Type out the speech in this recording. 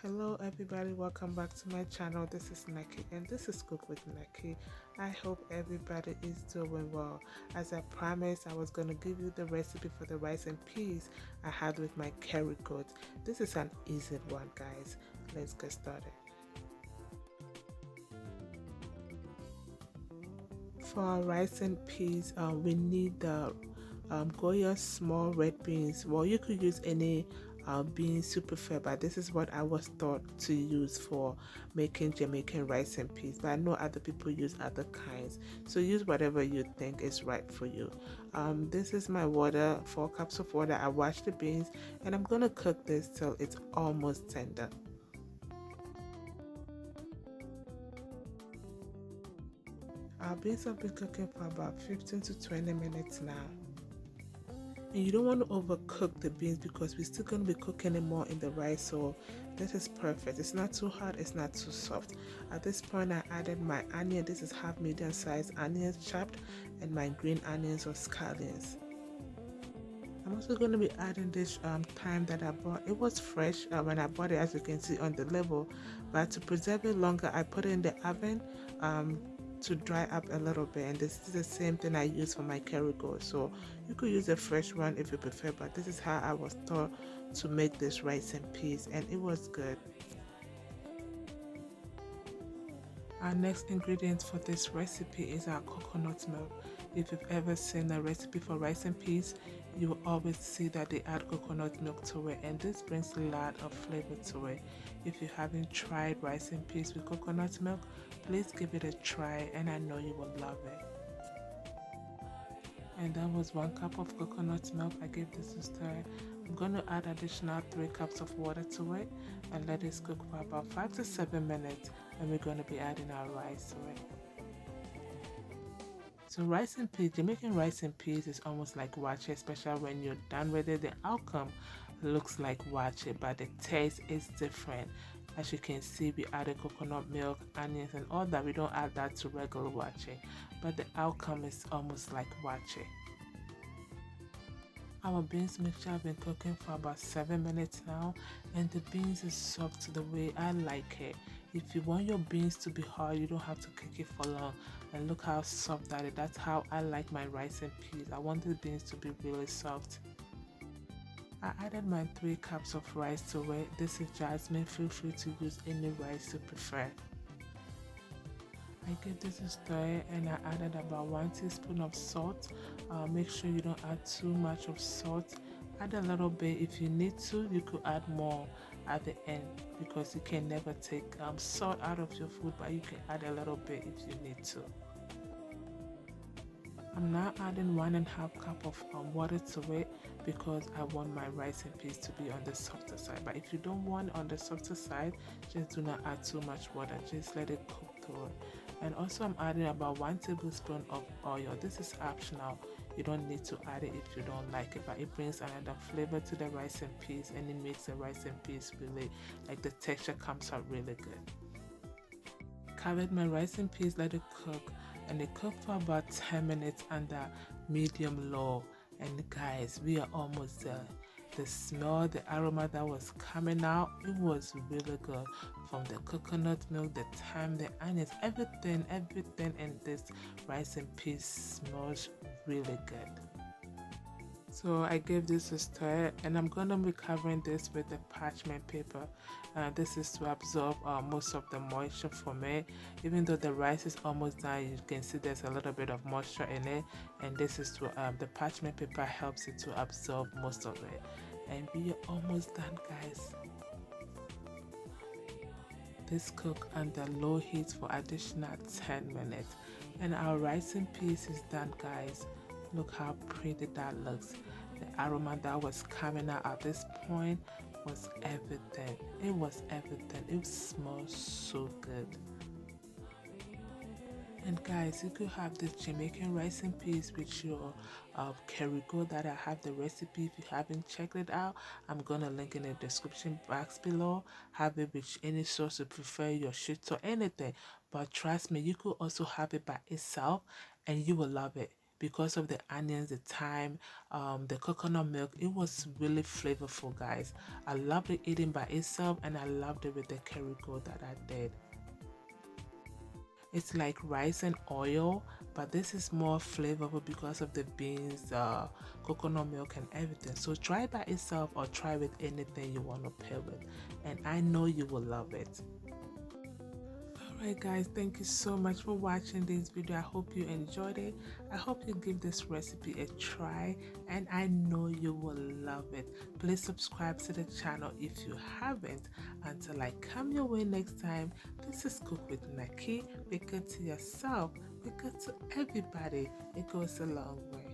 Hello everybody, welcome back to my channel. This is Nakie and this is Cook with Nakie. I hope everybody is doing well. As I promised, I was going to give you the recipe for the rice and peas I had with my curry goat. This is an easy one, guys. Let's get started. For our rice and peas, we need the Goya small red beans. Well, you could use any beans you prefer, but this is what I was taught to use for making Jamaican rice and peas. But I know other people use other kinds, so use whatever you think is right for you. This is my water, 4 cups of water. I washed the beans, and I'm gonna cook this till it's almost tender. Our beans have been cooking for about 15 to 20 minutes now. And you don't want to overcook the beans because we're still going to be cooking it more in the rice, so this is perfect. It's not too hard, it's not too soft. At this point I added my onion. This is half medium sized onions chopped, and my green onions or scallions. I'm also going to be adding this thyme that I bought. It was fresh when I bought it, as you can see on the label, but to preserve it longer I put it in the oven to dry up a little bit, and this is the same thing I use for my curry goat. So you could use a fresh one if you prefer, but this is how I was taught to make this rice and peas, and it was good. Our next ingredient for this recipe is our coconut milk. If you've ever seen a recipe for rice and peas, you will always see that they add coconut milk to it, and this brings a lot of flavor to it. If you haven't tried rice and peas with coconut milk, please give it a try, and I know you will love it. And that was 1 cup of coconut milk. I gave this a stir. I'm going to add additional 3 cups of water to it and let it cook for about 5 to 7 minutes, and we're going to be adding our rice to it. So rice and peas, Jamaican rice and peas is almost like wache, especially when you're done with it. The outcome looks like wache, but the taste is different. As you can see, we added coconut milk, onions, and all that. We don't add that to regular wache, but the outcome is almost like wache. Our beans mixture have been cooking for about 7 minutes now, and the beans is soft the way I like it. If you want your beans to be hard, you don't have to cook it for long. And look how soft that is. That's how I like my rice and peas. I want the beans to be really soft. I added my 3 cups of rice to it. This is jasmine. Feel free to use any rice you prefer. I give this a stir, and I added about 1 teaspoon of salt. Make sure you don't add too much of salt. Add a little bit if you need to. You could add more at the end because you can never take salt out of your food, but you can add a little bit if you need to. I'm now adding 1.5 cup of water to it because I want my rice and peas to be on the softer side. But if you don't want on the softer side, just do not add too much water. Just let it cook through it. And also I'm adding about 1 tablespoon of oil. This is optional. You don't need to add it if you don't like it, but it brings another flavor to the rice and peas, and it makes the rice and peas really, like, the texture comes out really good. Covered my rice and peas, let it cook, and it cooked for about 10 minutes under medium low. And guys, we are almost there. The smell, the aroma that was coming out, it was really good. From the coconut milk, the thyme, the onions, everything in this rice and peas smells really good. So I gave this a stir, and I'm going to be covering this with the parchment paper. This is to absorb most of the moisture from it. Even though the rice is almost done, you can see there's a little bit of moisture in it, and this is to the parchment paper helps it to absorb most of it. And we are almost done, guys. This cook under low heat for additional 10 minutes, and our rice and peas is done, guys. Look how pretty that looks. The aroma that was coming out at this point was everything. It was everything. It smells so good. And guys, you could have this Jamaican rice and peas with your curry goat that I have the recipe. If you haven't checked it out, I'm gonna link in the description box below. Have it with any sauce you prefer, your shit or anything. But trust me, you could also have it by itself, and you will love it. because of the onions, the thyme, the coconut milk. It was really flavorful, guys. I loved it eating by itself, and I loved it with the curry goat that I did. It's like rice and oil, but this is more flavorful because of the beans, coconut milk, and everything. So try by itself or try with anything you want to pair with, and I know you will love it. Alright guys, thank you so much for watching this video. I hope you enjoyed it. I hope you give this recipe a try, and I know you will love it. Please subscribe to the channel if you haven't. Until I come your way next time, this is Cook with Nakie. Be good to yourself, be good to everybody. It goes a long way.